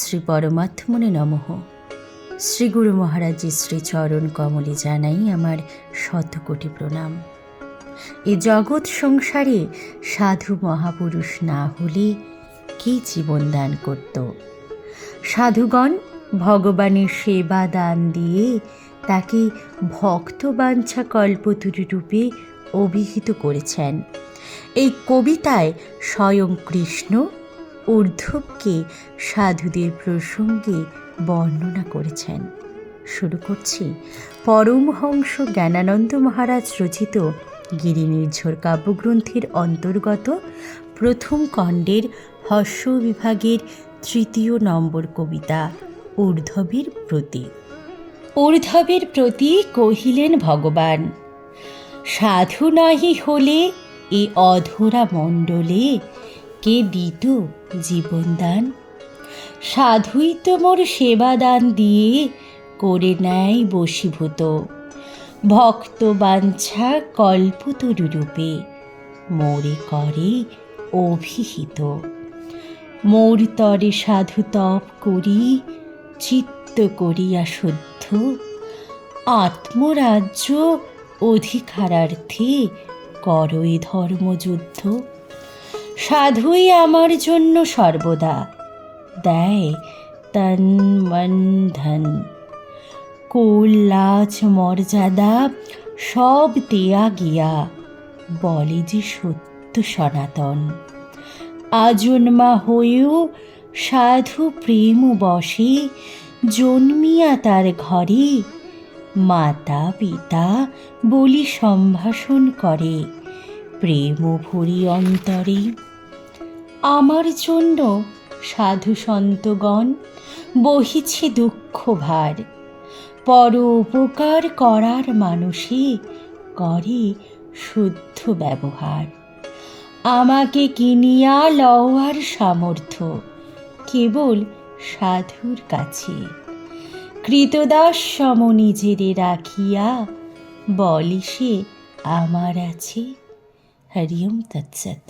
শ্রী পরমাত্মনে নমঃ। শ্রী গুরু মহারাজের শ্রীচরণ কমলে জানাই আমার শতকোটি প্রণাম। এ জগৎ সংসারে সাধু মহাপুরুষ না হলে কে জীবন দান করত? সাধুগণ ভগবানের সেবা দান দিয়ে তাকে ভক্তবাঞ্ছা কল্পতরু রূপে অভিহিত করেছেন। এই কবিতায় স্বয়ং কৃষ্ণ উদ্ধবকে সাধুদের প্রসঙ্গে বর্ণনা করেছেন। শুরু করছি পরমহংস জ্ঞানানন্দ মহারাজ রচিত গিরিনির্ঝর কাব্যগ্রন্থের অন্তর্গত প্রথম খণ্ডের হর্ষ বিভাগের ৩য় নম্বর কবিতা ঊর্ধ্ববের প্রতি। ঊর্ধ্ববের প্রতি কহিলেন ভগবান, সাধু নাহি হলে এ অধরা মণ্ডলে কে দিত জীবনদান? সাধুই তো মোর সেবাদান দিয়ে করে নেয় বশীভূত, ভক্ত বাঞ্ছা কল্পতরু রূপে মোরে করে অভিহিত। মোর তরে সাধু তপ করি চিত্ত করিয়া শুদ্ধ, আত্মরাজ্য অধিকারার্থে করই ধর্মযুদ্ধ। সাধুই আমার জন্য সর্বদা দেয় তন মন ধন, কুল লাজ মর্যাদা সব দেয়া গিয়া বলে যে সত্য সনাতন। আজন্মা হয়েও সাধু প্রেম বশে জন্মিয়া তার ঘরে, মাতা পিতা বলি সম্ভাষণ করে প্রেম ভরি অন্তরে। আমার জন্য সাধু সন্তগণ বহিছে দুঃখ ভার, পর উপকার করার মানুষে করে শুদ্ধ ব্যবহার। আমাকে কিনিয়া লওয়ার সামর্থ্য কেবল সাধুর কাছে, কৃতদাস সম নিজেরে রাখিয়া বলি সে আমার আছে। হরি ওম তৎসৎ।